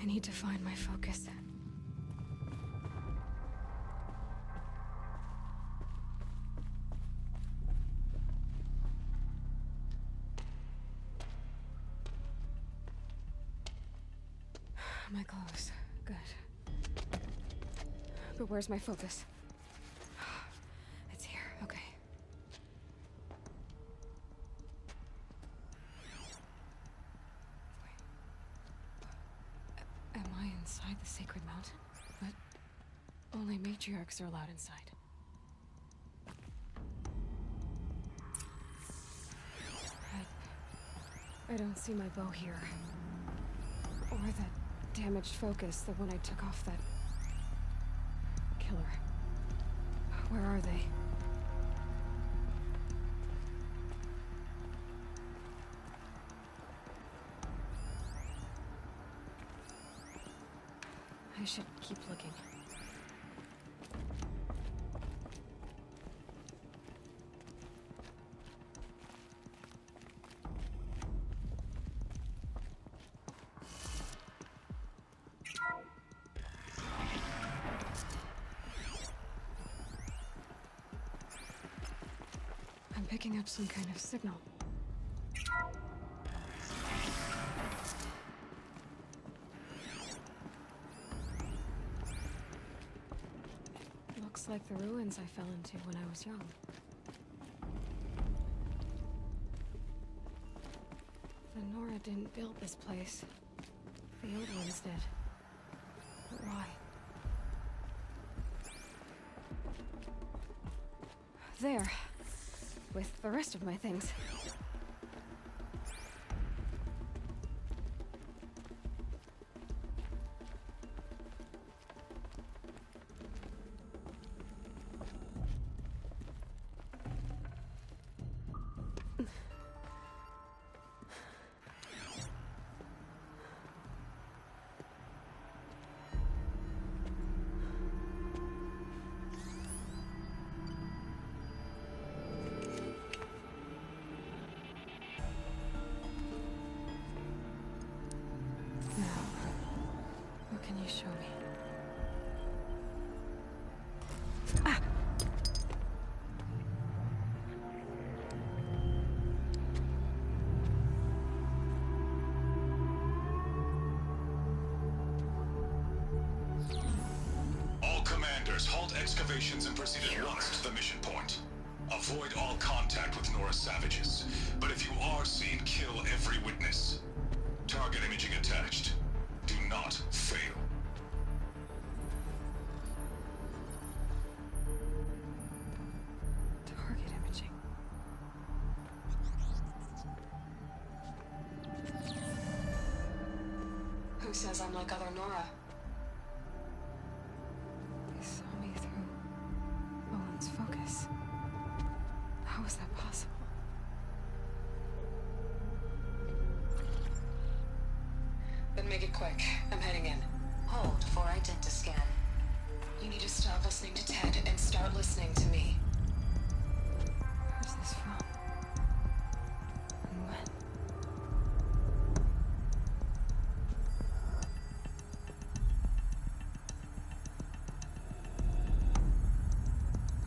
I need to find my focus. My clothes. Good. But where's my focus? It's here. Okay. Am I inside the sacred mountain? But only matriarchs are allowed inside. I don't see my bow here. Or that damaged focus, the one I took off that killer. Where are they? I should keep looking. I'm picking up some kind of signal. Looks like the ruins I fell into when I was young. The Nora didn't build this place. The old ones did. But why? There. With the rest of my things. Can you show me? Ah! All commanders, halt excavations and proceed at once to the mission point. Avoid all contact with Nora savages. But if you are seen, kill every witness. Target imaging attached. Do not fail. Target imaging. Who says I'm like other Nora? They saw me through Owen's focus. How is that possible? Then make it quick. I'm heading in. Hold for identiscan. You need to stop listening to Ted and start listening to me. Where's this from? And when?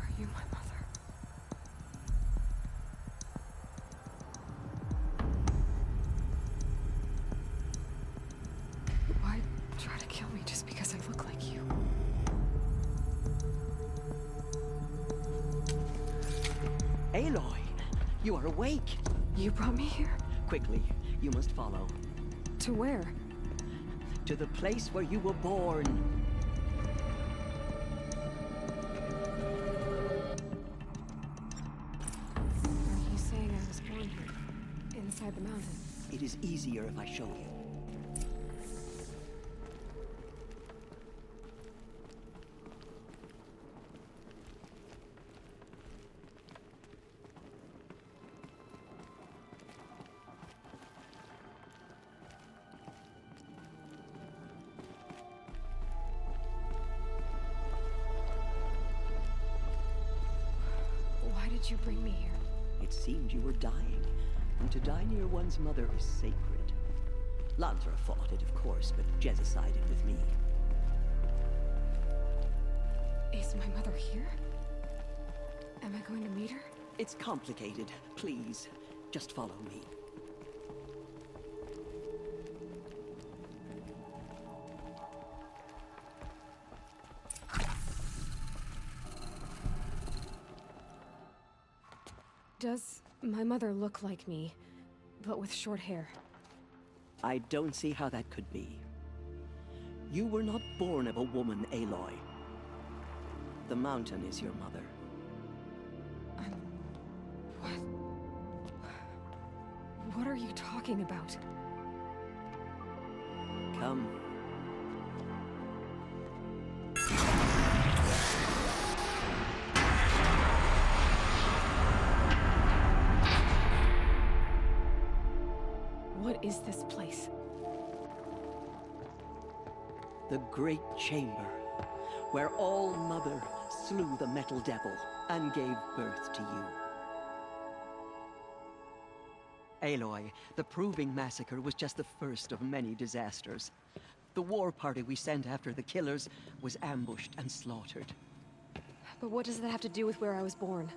Are you my mother? Why try to kill me just because I look like you? Aloy, you are awake. You brought me here? Quickly, you must follow. To where? To the place where you were born. Are you saying I was born here? Inside the mountain? It is easier if I show you. Why did you bring me here? It seemed you were dying, and to die near one's mother is sacred. Landra fought it, of course, but Jezza sided with me. Is my mother here? Am I going to meet her? It's complicated. Please, just follow me. Does my mother look like me, but with short hair? I don't see how that could be. You were not born of a woman, Aloy. The mountain is your mother. What? What are you talking about? Come. What is this place? The Great Chamber, where All-Mother slew the Metal Devil and gave birth to you. Aloy, the Proving Massacre was just the first of many disasters. The war party we sent after the killers was ambushed and slaughtered. But what does that have to do with where I was born?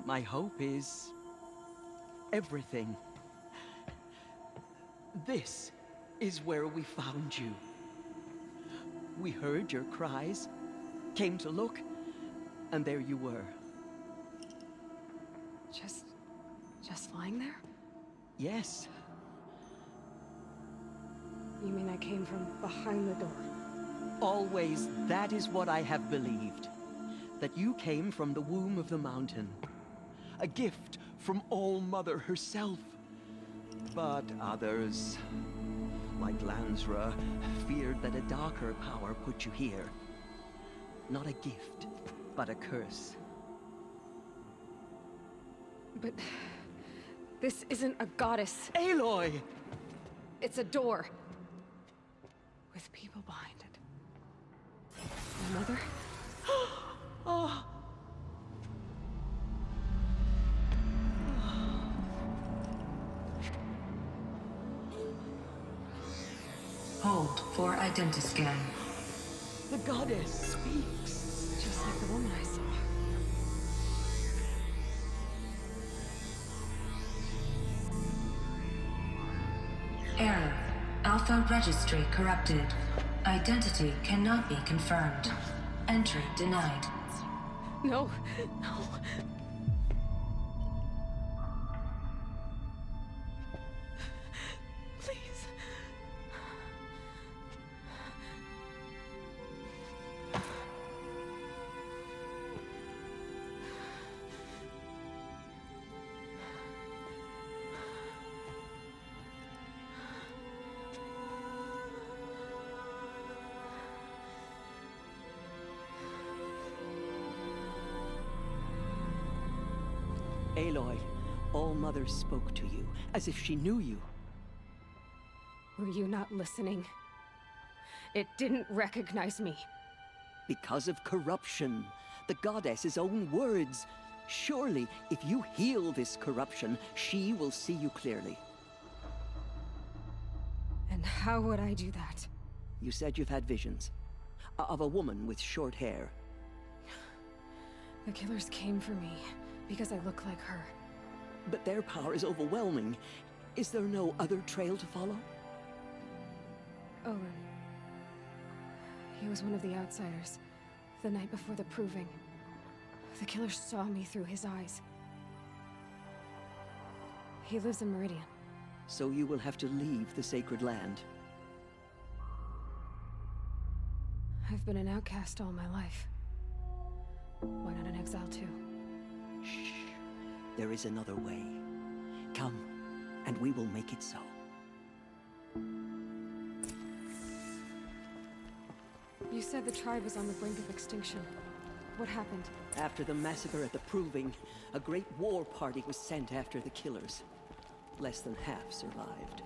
My hope is... everything. This is where we found you. We heard your cries, came to look, and there you were. Just lying there? Yes. You mean I came from behind the door? Always, that is what I have believed. That you came from the womb of the mountain. A gift from All-Mother herself. But others, like Lansra, feared that a darker power put you here. Not a gift, but a curse. But... this isn't a goddess. Aloy! It's a door. With people behind it. My mother? Oh. Hold for identiscan. The goddess speaks. Just like the woman I saw. Error. Alpha registry corrupted. Identity cannot be confirmed. Entry denied. No, no. Please. Aloy, All-Mother spoke to you, as if she knew you. Were you not listening? It didn't recognize me. Because of corruption. The goddess's own words. Surely, if you heal this corruption, she will see you clearly. And how would I do that? You said you've had visions. Of a woman with short hair. The killers came for me because I look like her. But their power is overwhelming. Is there no other trail to follow? Owen. He was one of the outsiders. The night before the Proving. The killers saw me through his eyes. He lives in Meridian. So you will have to leave the sacred land. I've been an outcast all my life. Why not an exile too? Shh. There is another way. Come, and we will make it so. You said the tribe was on the brink of extinction. What happened? After the massacre at the Proving, a great war party was sent after the killers. Less than half survived.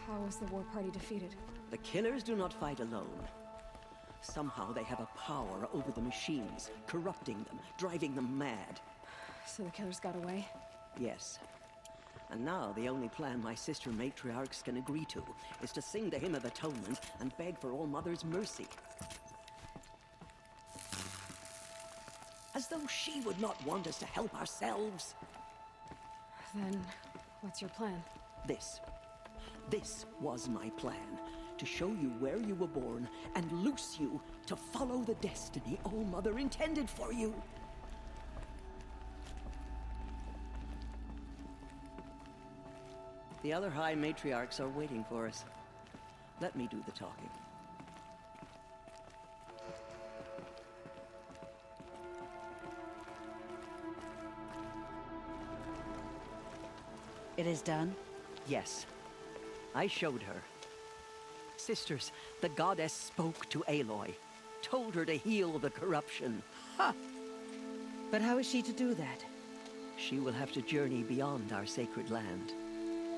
How was the war party defeated? The killers do not fight alone. Somehow they have a power over the machines, corrupting them, driving them mad. So the killers got away? Yes. And now the only plan my sister matriarchs can agree to is to sing the Hymn of Atonement and beg for All Mother's mercy. As though she would not want us to help ourselves. Then, what's your plan? This was my plan. To show you where you were born and loose you to follow the destiny All Mother intended for you. The other High Matriarchs are waiting for us. Let me do the talking. It is done? Yes. I showed her. Sisters, the goddess spoke to Aloy. Told her to heal the corruption. Ha! But how is she to do that? She will have to journey beyond our sacred land.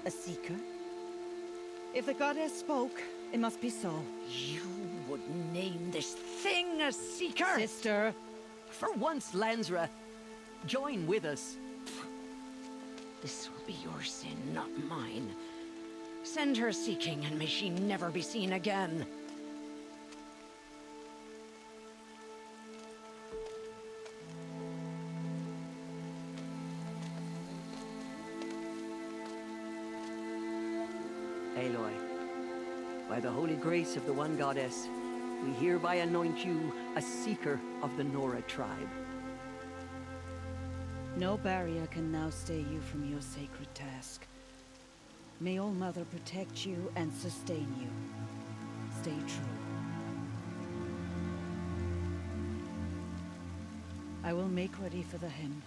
A seeker? If the goddess spoke, it must be so. You would name this thing a seeker? Sister! For once, Lansra, join with us. This will be your sin, not mine. Send her seeking, and may she never be seen again. Aloy, by the holy grace of the one goddess, we hereby anoint you a seeker of the Nora tribe. No barrier can now stay you from your sacred task. May All Mother protect you and sustain you. Stay true. I will make ready for the hymn.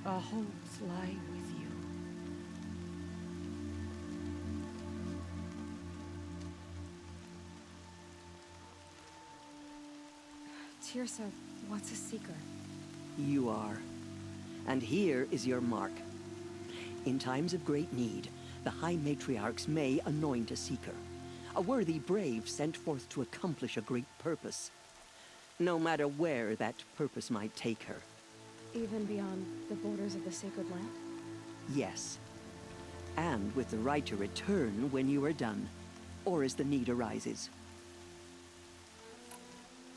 Our hopes lie with you. Tirsa, what's a seeker? You are. And here is your mark. In times of great need, the High Matriarchs may anoint a seeker. A worthy brave sent forth to accomplish a great purpose. No matter where that purpose might take her. Even beyond the borders of the sacred land? Yes. And with the right to return when you are done, or as the need arises.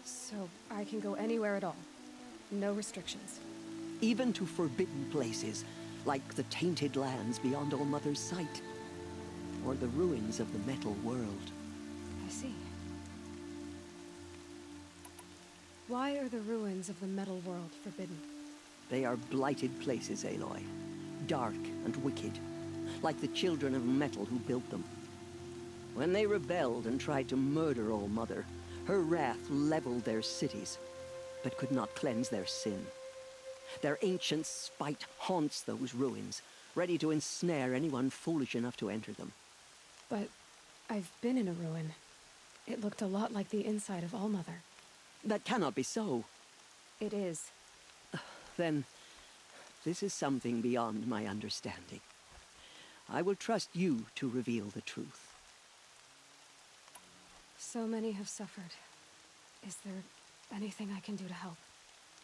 So I can go anywhere at all? No restrictions? Even to forbidden places, like the tainted lands beyond All Mother's sight, or the ruins of the metal world. I see. Why are the ruins of the metal world forbidden? They are blighted places, Aloy. Dark and wicked, like the children of metal who built them. When they rebelled and tried to murder All Mother, her wrath leveled their cities, but could not cleanse their sin. Their ancient spite haunts those ruins, ready to ensnare anyone foolish enough to enter them. But I've been in a ruin. It looked a lot like the inside of All Mother. That cannot be so. It is. Then, this is something beyond my understanding. I will trust you to reveal the truth. So many have suffered. Is there anything I can do to help?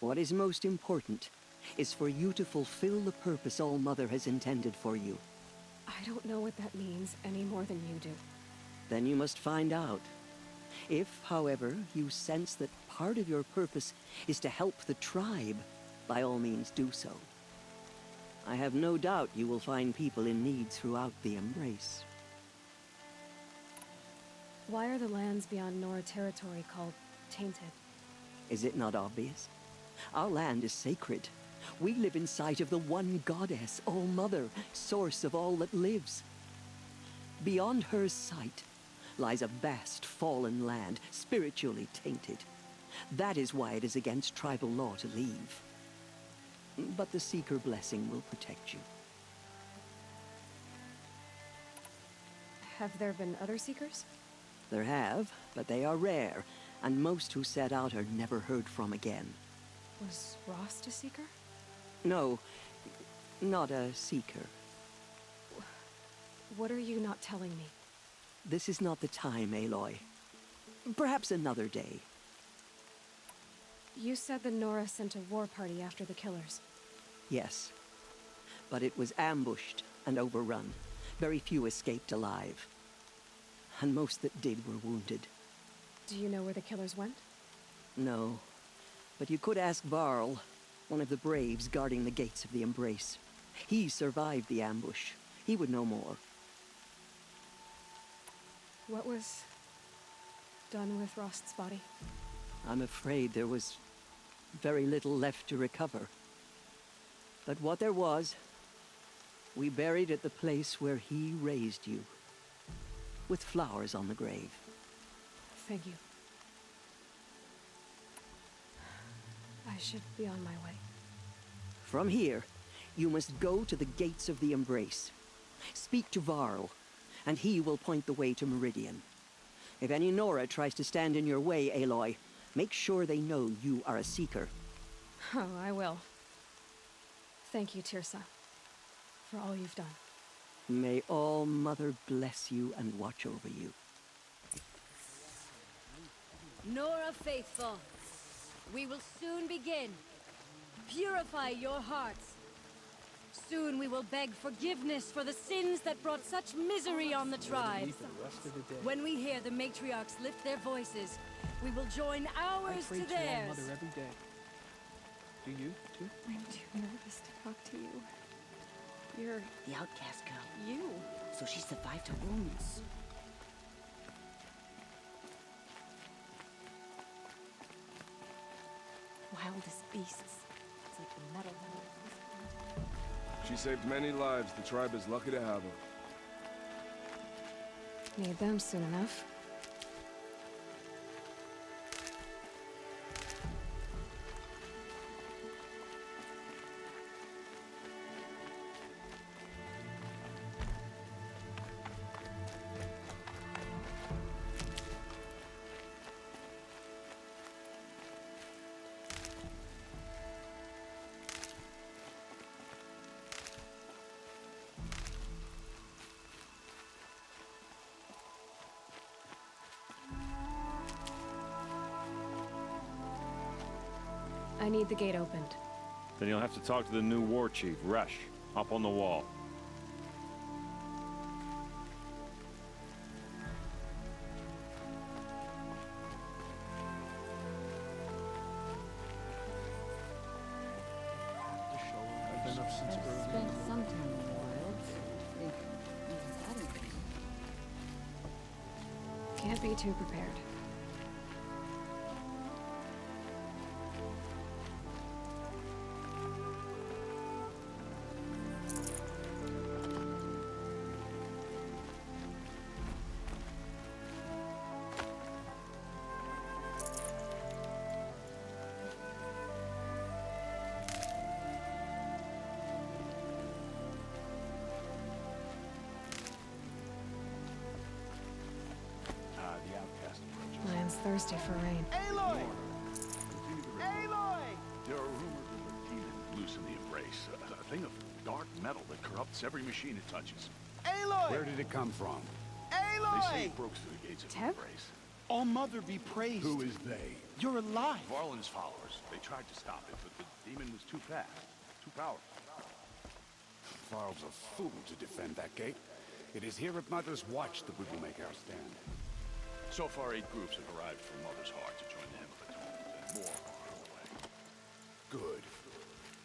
What is most important is for you to fulfill the purpose All Mother has intended for you. I don't know what that means any more than you do. Then you must find out. If, however, you sense that part of your purpose is to help the tribe, by all means do so. I have no doubt you will find people in need throughout the Embrace. Why are the lands beyond Nora territory called tainted? Is it not obvious? Our land is sacred. We live in sight of the one goddess, All Mother, source of all that lives. Beyond her sight lies a vast fallen land, spiritually tainted. That is why it is against tribal law to leave. But the Seeker blessing will protect you. Have there been other Seekers? There have, but they are rare, and most who set out are never heard from again. Was Rost a Seeker? No, not a Seeker. What are you not telling me? This is not the time, Aloy. Perhaps another day. You said the Nora sent a war party after the killers. Yes. But it was ambushed and overrun. Very few escaped alive. And most that did were wounded. Do you know where the killers went? No. But you could ask Varl, one of the braves guarding the gates of the Embrace. He survived the ambush. He would know more. What was done with Rost's body? I'm afraid there was very little left to recover. But what there was, we buried at the place where he raised you, with flowers on the grave. Thank you. I should be on my way. From here, you must go to the gates of the Embrace. Speak to Varl, and he will point the way to Meridian. If any Nora tries to stand in your way, Aloy, make sure they know you are a Seeker. Oh, I will. Thank you, Tirsa, for all you've done. May All Mother bless you and watch over you. Nora faithful, we will soon begin. Purify your hearts. Soon we will beg forgiveness for the sins that brought such misery on the tribe. When we hear the matriarchs lift their voices, we will join ours to theirs. Mother every day. Do you, too? I'm too nervous to talk to you. You're... The outcast girl. you. So she survived her wounds. Wildest beasts. It's like the metal. She saved many lives. The tribe is lucky to have her. Need them soon enough. I need the gate opened. Then you'll have to talk to the new war chief, Resh, up on the wall. I've been up since early. Spent some time in the wilds. Think even that again. Can't be too prepared. Lion's thirsty for rain. Aloy! Aloy! There are rumors of a demon loose in the Embrace. A thing of dark metal that corrupts every machine it touches. Aloy! Where did it come from? Aloy! They say it broke through the gates of the Teb? Embrace. All Mother be praised. Who is they? You're alive. Varl and his followers. They tried to stop it, but the demon was too fast. Too powerful. Varl's a fool to defend that gate. It is here at Mother's watch that we will make our stand. So far, 8 groups have arrived from Mother's Heart to join the Hymn of Atonement, and more are on the way. Good.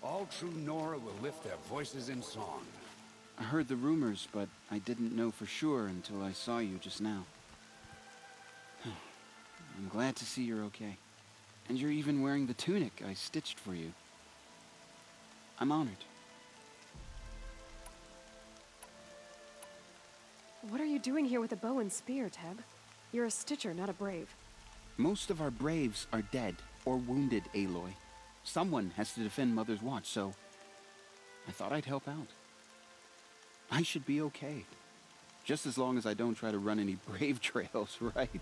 All true Nora will lift their voices in song. I heard the rumors, but I didn't know for sure until I saw you just now. I'm glad to see you're okay. And you're even wearing the tunic I stitched for you. I'm honored. What are you doing here with a bow and spear, Teb? You're a Stitcher, not a Brave. Most of our braves are dead or wounded, Aloy. Someone has to defend Mother's watch, so I thought I'd help out. I should be okay. Just as long as I don't try to run any brave trails, right?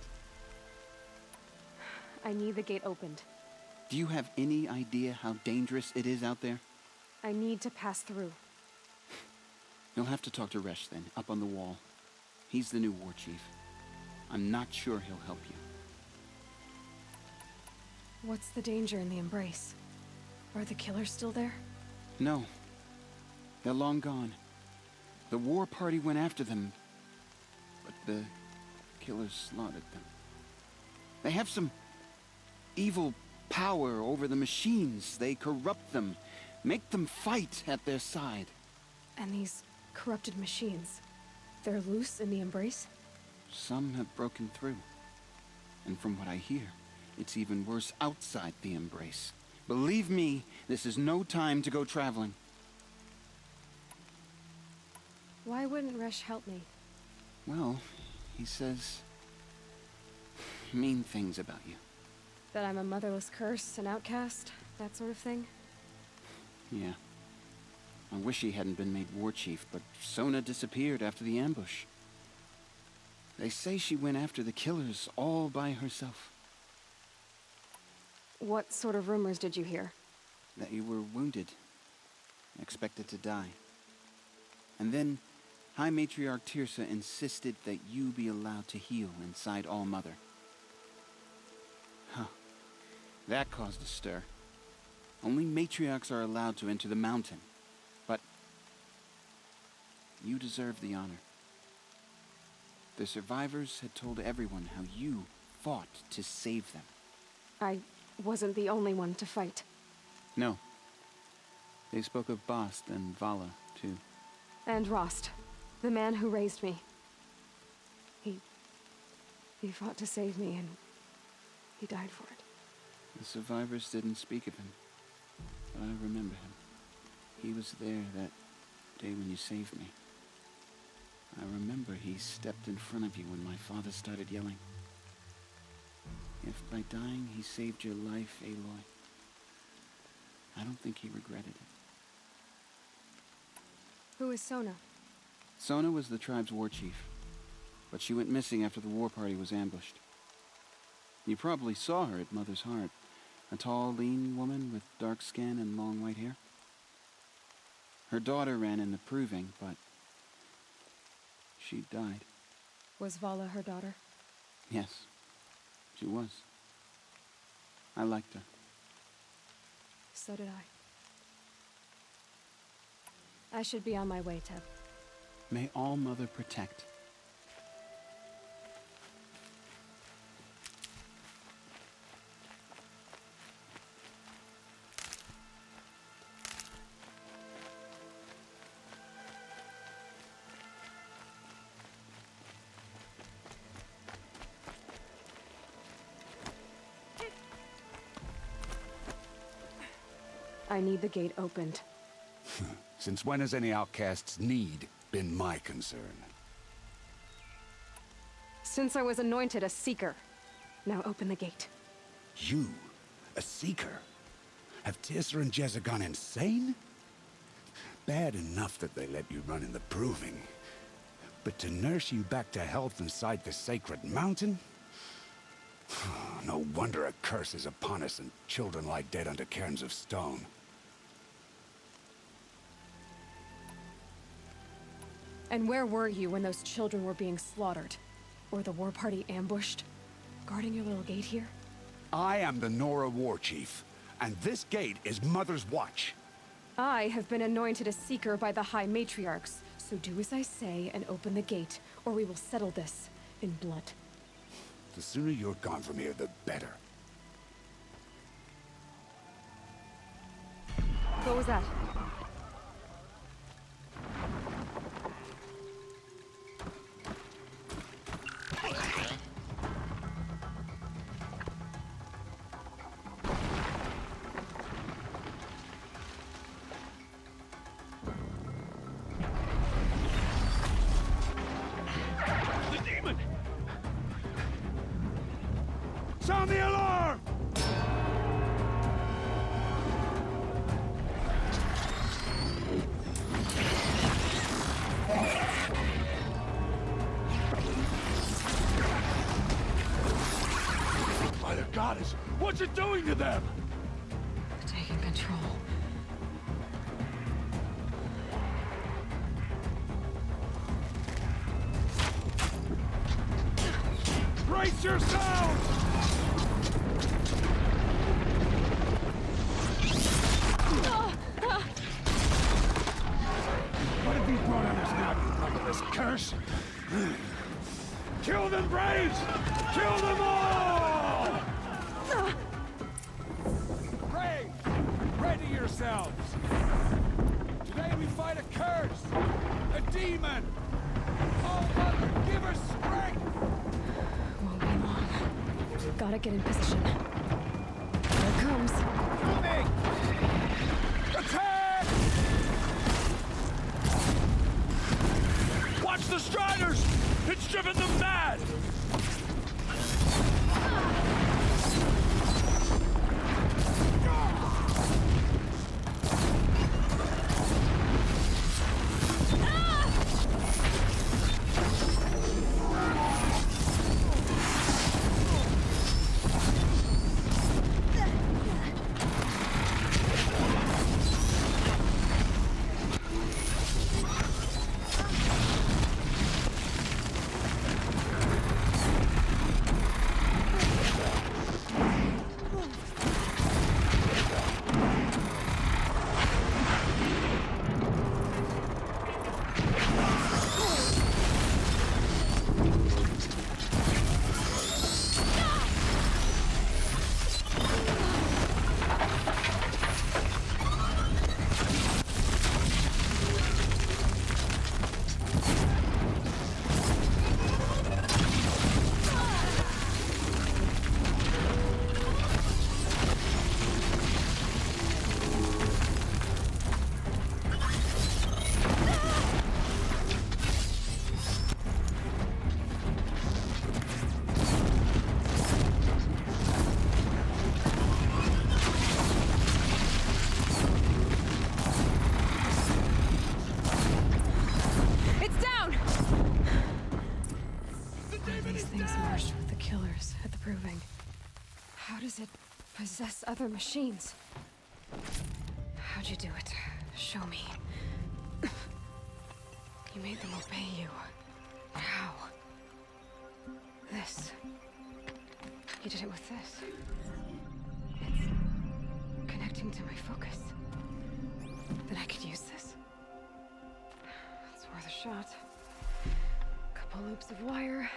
I need the gate opened. Do you have any idea how dangerous it is out there? I need to pass through. You'll have to talk to Resh then, up on the wall. He's the new war chief. I'm not sure he'll help you. What's the danger in the embrace? Are the killers still there? No. They're long gone. The war party went after them, but the killers slaughtered them. They have some evil power over the machines. They corrupt them, make them fight at their side. And these corrupted machines, they're loose in the embrace? Some have broken through. And from what I hear, it's even worse outside the embrace. Believe me, this is no time to go traveling. Why wouldn't Resh help me? Well, he says mean things about you. That I'm a motherless curse, an outcast, that sort of thing? Yeah. I wish he hadn't been made war chief, but Sona disappeared after the ambush. They say she went after the killers all by herself. What sort of rumors did you hear? That you were wounded, expected to die. And then High Matriarch Tirsa insisted that you be allowed to heal inside All-Mother. Huh. That caused a stir. Only matriarchs are allowed to enter the mountain. But you deserve the honor. The survivors had told everyone how you fought to save them. I wasn't the only one to fight. No. They spoke of Bast and Vala, too. And Rost, the man who raised me. He fought to save me, and he died for it. The survivors didn't speak of him, but I remember him. He was there that day when you saved me. I remember he stepped in front of you when my father started yelling. If by dying he saved your life, Aloy, I don't think he regretted it. Who is Sona? Sona was the tribe's war chief, but she went missing after the war party was ambushed. You probably saw her at Mother's Heart, a tall, lean woman with dark skin and long white hair. Her daughter ran in the proving, but she died. Was Vala her daughter? Yes, she was. I liked her. So did I. I should be on my way, Teb. May All-Mother protect. I need the gate opened. Since when has any outcast's need been my concern? Since I was anointed a Seeker. Now open the gate. You? A Seeker? Have Tirsa and Jezza gone insane? Bad enough that they let you run in the proving. But to nurse you back to health inside the sacred mountain? No wonder a curse is upon us and children lie dead under cairns of stone. And where were you when those children were being slaughtered? Or the war party ambushed? Guarding your little gate here? I am the Nora War Chief, and this gate is Mother's watch. I have been anointed a Seeker by the High Matriarchs, so do as I say and open the gate, or we will settle this in blood. The sooner you're gone from here, the better. What was that? Sound the alarm! By the goddess, what's it doing to them? Taking control. Brace yourselves! What have you brought on us now, you motherless curse? Kill them, Braves! Kill them all! Braves, ready yourselves! Today we fight a curse! A demon! Oh, Mother, give us strength! Won't be long. Gotta get in position. Here it comes. Coming! Attack! Watch the Striders! It's driven them mad! Possess other machines. How'd you do it? Show me. You made them obey you. How? This. You did it with this. It's connecting to my focus. Then I could use this. It's worth a shot. Couple loops of wire.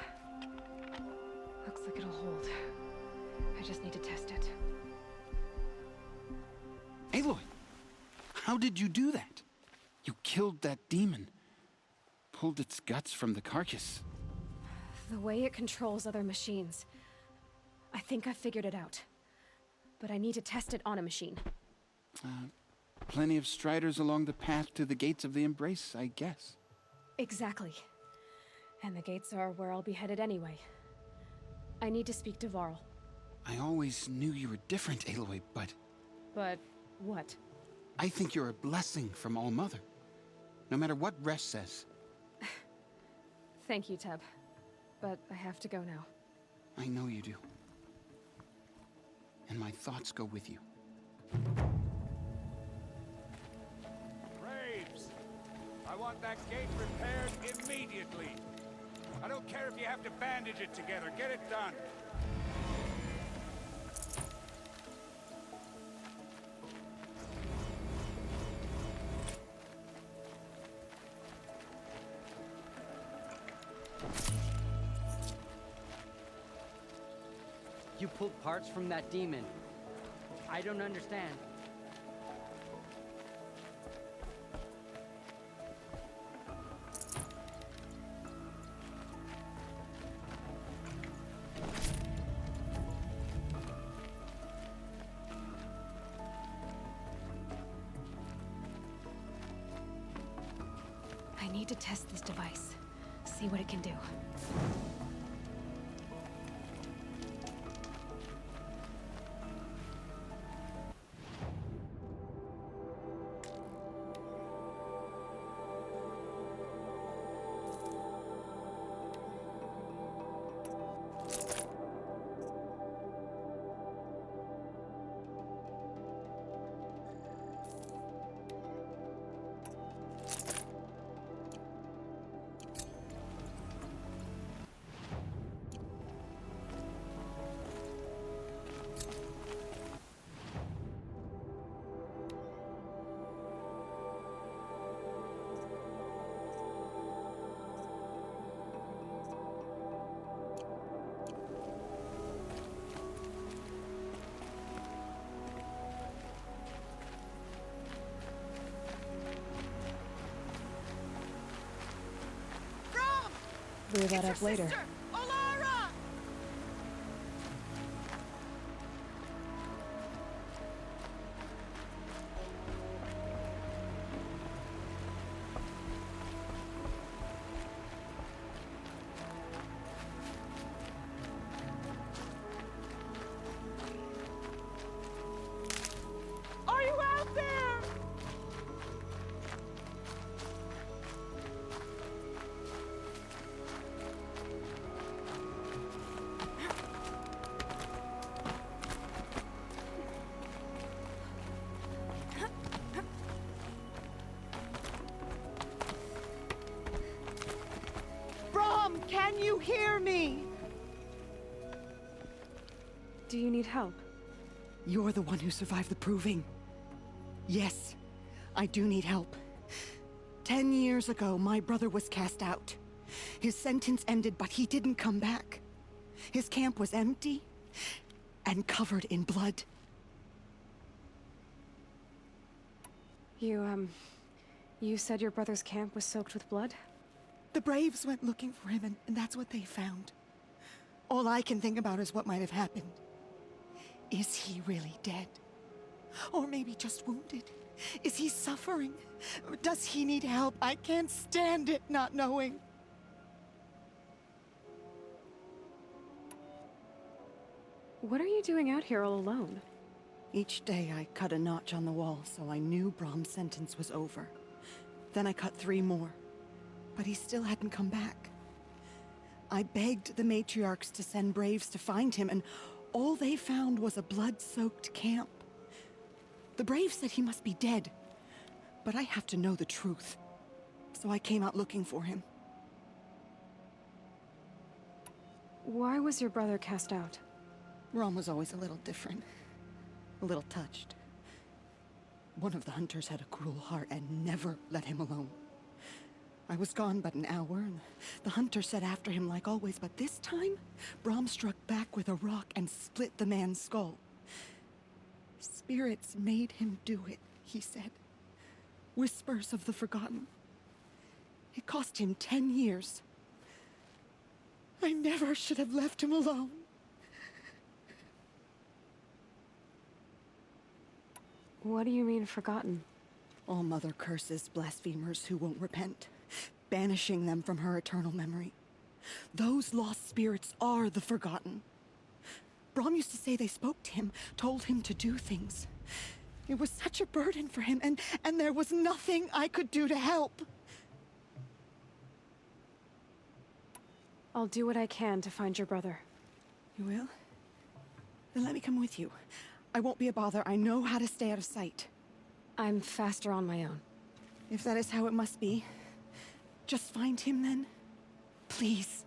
Looks like it'll hold. I just need to test it. Aloy, how did you do that? You killed that demon. Pulled its guts from the carcass. The way it controls other machines. I think I figured it out. But I need to test it on a machine. Plenty of striders along the path to the gates of the Embrace, I guess. Exactly. And the gates are where I'll be headed anyway. I need to speak to Varl. I always knew you were different, Aloy, but... But what? I think you're a blessing from All Mother. No matter what Resh says. Thank you, Teb. But I have to go now. I know you do. And my thoughts go with you. Braves! I want that gate repaired immediately. I don't care if you have to bandage it together. Get it done. You pulled parts from that demon. I don't understand. I need to test this device. See what it can do. Clear that up later. Alara! Are you out there? Brom, can you hear me? Do you need help? You're the one who survived the proving. Yes, I do need help. 10 years ago, my brother was cast out. His sentence ended, but he didn't come back. His camp was empty and covered in blood. You said your brother's camp was soaked with blood? The Braves went looking for him, and that's what they found. All I can think about is what might have happened. Is he really dead? Or maybe just wounded? Is he suffering? Does he need help? I can't stand it not knowing. What are you doing out here all alone? Each day I cut a notch on the wall so I knew Brom's sentence was over. Then I cut 3 more, but he still hadn't come back. I begged the matriarchs to send Braves to find him, and all they found was a blood-soaked camp. The Braves said he must be dead, but I have to know the truth. So I came out looking for him. Why was your brother cast out? Brom was always a little different. A little touched. One of the hunters had a cruel heart and never let him alone. I was gone but an hour, and the hunter set after him like always, but this time, Brom struck back with a rock and split the man's skull. Spirits made him do it, he said. Whispers of the forgotten. It cost him 10 years. I never should have left him alone. What do you mean, forgotten? All Mother curses blasphemers who won't repent, banishing them from her eternal memory. Those lost spirits are the forgotten. Brom used to say they spoke to him, told him to do things. It was such a burden for him, and there was nothing I could do to help. I'll do what I can to find your brother. You will? Then let me come with you. I won't be a bother. I know how to stay out of sight. I'm faster on my own. If that is how it must be, just find him then. Please.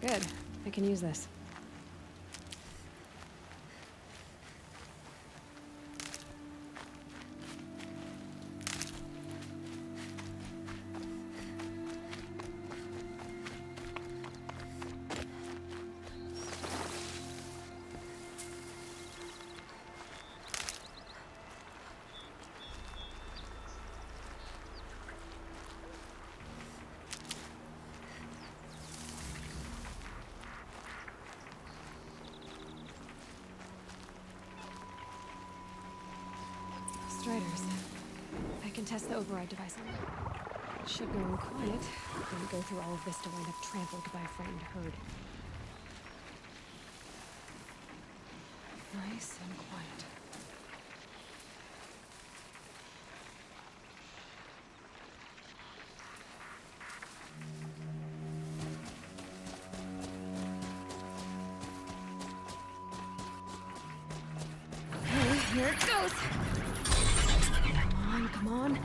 Good. I can use this. Striders. I can test the override device on them. It should go in quiet. Don't go through all of this to wind up trampled by a frightened herd. Nice and quiet. Okay, here it goes. Come on.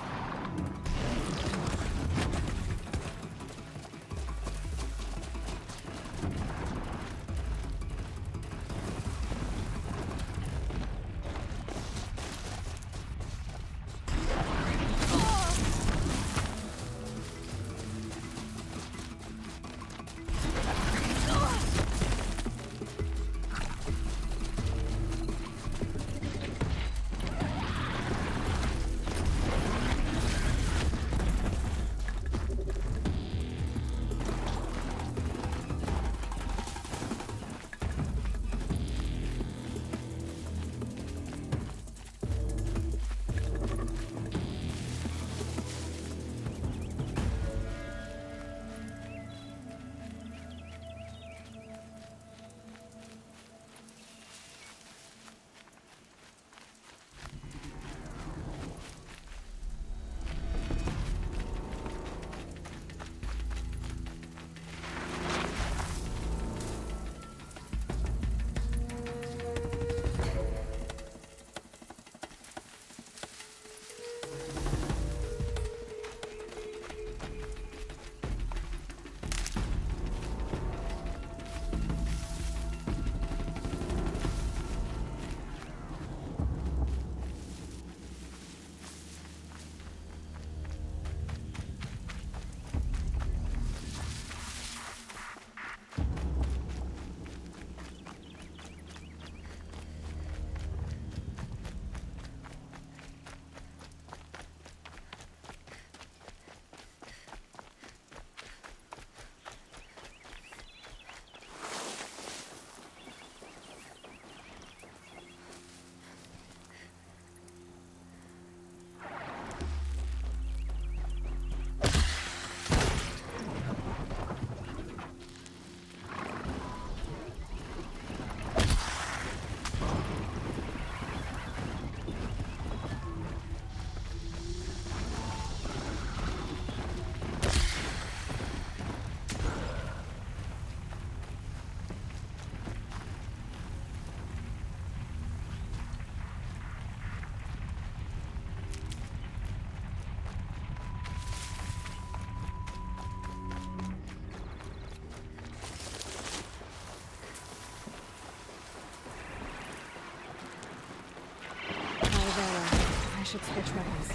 I should switch weapons.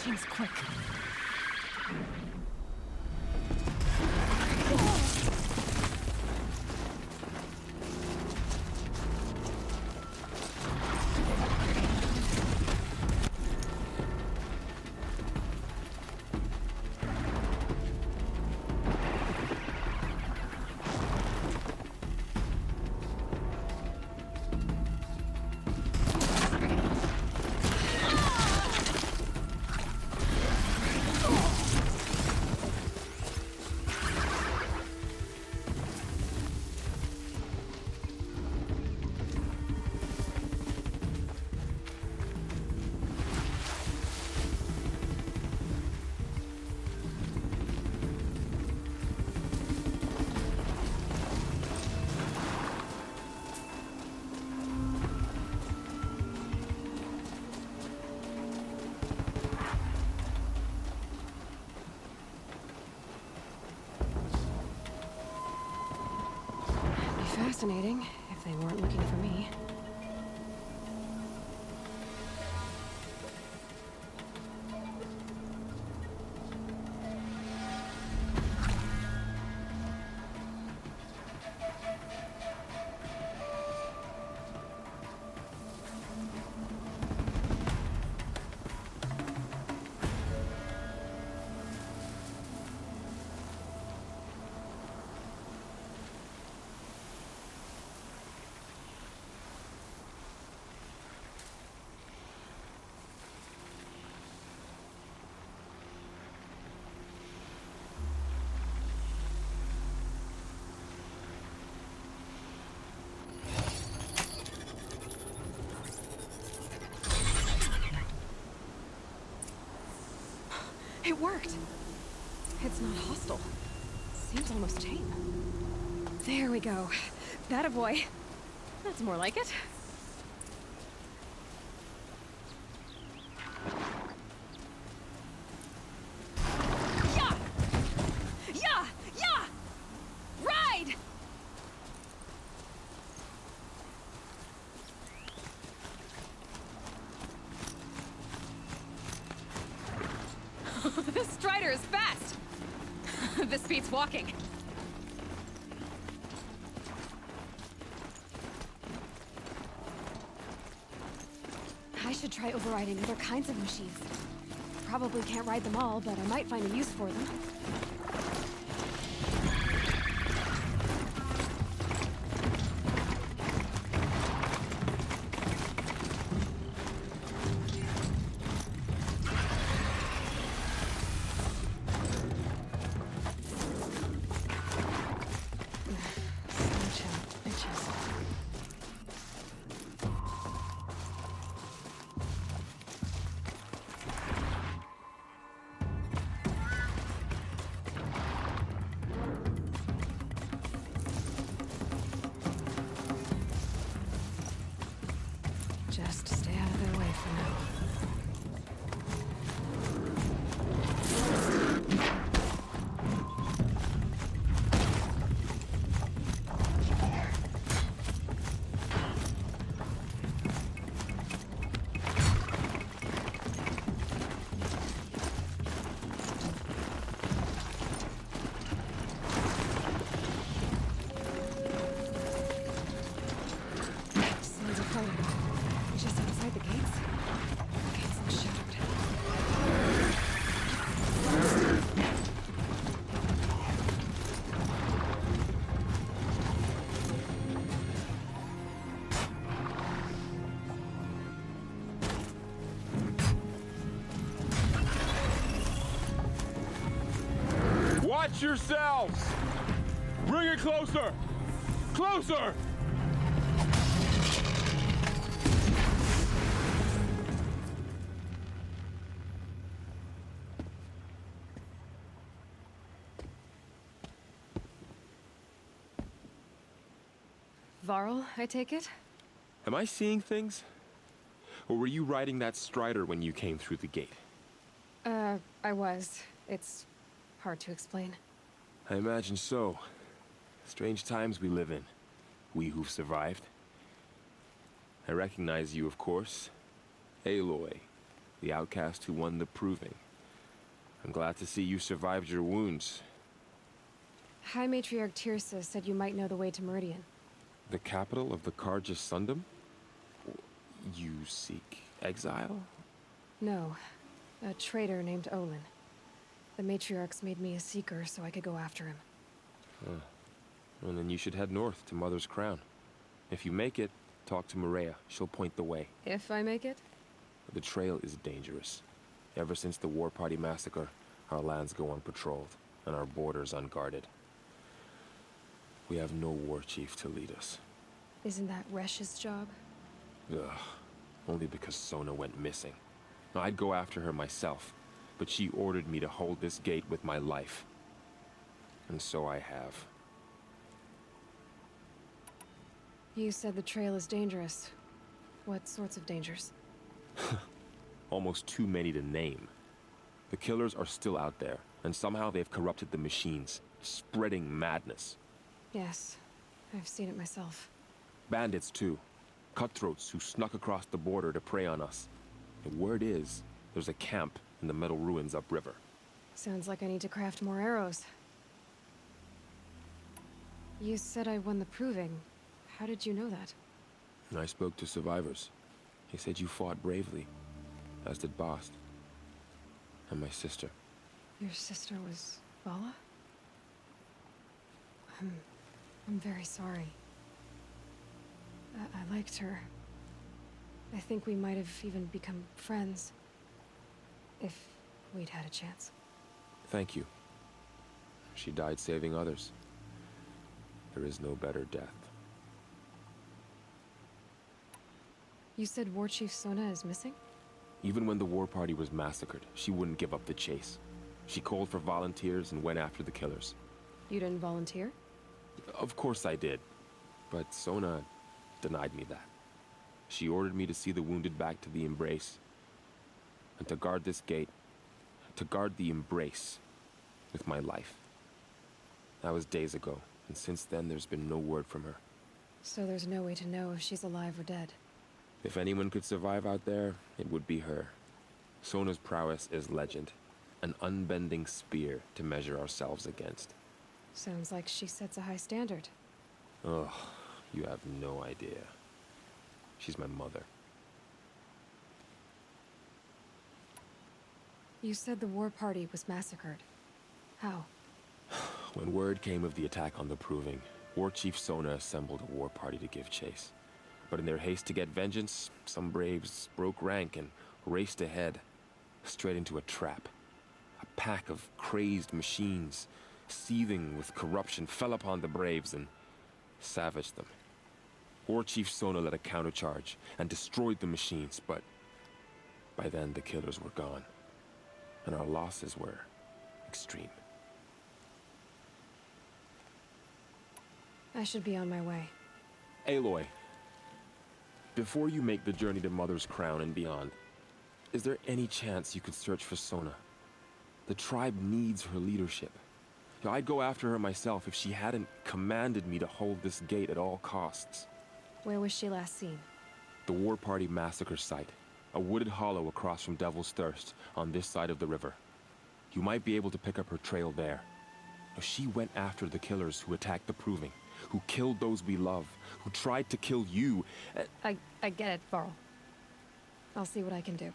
machines quick. Fascinating, if they weren't looking for me. It worked! It's not hostile. Seems almost tame. There we go. That a boy. That's more like it. Yeah! Yeah! Yeah! Ride! This Strider is fast! This beats walking. I should try overriding other kinds of machines. Probably can't ride them all, but I might find a use for them. Just stay out of their way for now. Sounds a fighter. Just outside the gates. The gates look shuttered. Watch yourselves! Bring it closer! Closer! Varl, I take it? Am I seeing things? Or were you riding that Strider when you came through the gate? I was. It's hard to explain. I imagine so. Strange times we live in. We who've survived. I recognize you, of course. Aloy. the outcast who won the proving. I'm glad to see you survived your wounds. High Matriarch Tirsa said you might know the way to Meridian. The capital of the Carja Sundom? You seek exile? No. A traitor named Olin. The Matriarchs made me a seeker so I could go after him. Huh. Well, then you should head north to Mother's Crown. If you make it, talk to Maria. She'll point the way. If I make it? The trail is dangerous. Ever since the War Party massacre, our lands go unpatrolled, and our borders unguarded. We have no war chief to lead us. Isn't that Resh's job? Ugh. Only because Sona went missing. Now, I'd go after her myself, but she ordered me to hold this gate with my life. And so I have. You said the trail is dangerous. What sorts of dangers? Almost too many to name. The killers are still out there, and somehow they've corrupted the machines, spreading madness. Yes, I've seen it myself. Bandits, too. Cutthroats who snuck across the border to prey on us. The word is, there's a camp in the metal ruins upriver. Sounds like I need to craft more arrows. You said I won the proving. How did you know that? I spoke to survivors. They said you fought bravely, as did Bast. And my sister. Your sister was Vala? I'm very sorry. I liked her. I think we might have even become friends. If we'd had a chance. Thank you. She died saving others. There is no better death. You said War Chief Sona is missing? Even when the war party was massacred, she wouldn't give up the chase. She called for volunteers and went after the killers. You didn't volunteer? Of course I did. But Sona denied me that. She ordered me to see the wounded back to the Embrace. And to guard this gate. To guard the Embrace. With my life. That was days ago, and since then there's been no word from her. So there's no way to know if she's alive or dead. If anyone could survive out there, it would be her. Sona's prowess is legend. An unbending spear to measure ourselves against. Sounds like she sets a high standard. Ugh, you have no idea. She's my mother. You said the war party was massacred. How? When word came of the attack on the Proving, War Chief Sona assembled a war party to give chase. But in their haste to get vengeance, some braves broke rank and raced ahead, straight into a trap. A pack of crazed machines, seething with corruption, fell upon the braves and savaged them. War Chief Sona led a countercharge and destroyed the machines, but by then the killers were gone, and our losses were extreme. I should be on my way. Aloy, before you make the journey to Mother's Crown and beyond, is there any chance you could search for Sona? The tribe needs her leadership. I'd go after her myself if she hadn't commanded me to hold this gate at all costs. Where was she last seen? The War Party massacre site. A wooded hollow across from Devil's Thirst, on this side of the river. You might be able to pick up her trail there. She went after the killers who attacked the Proving, who killed those we love, who tried to kill you. I get it, Varl. I'll see what I can do.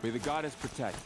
May the goddess protect.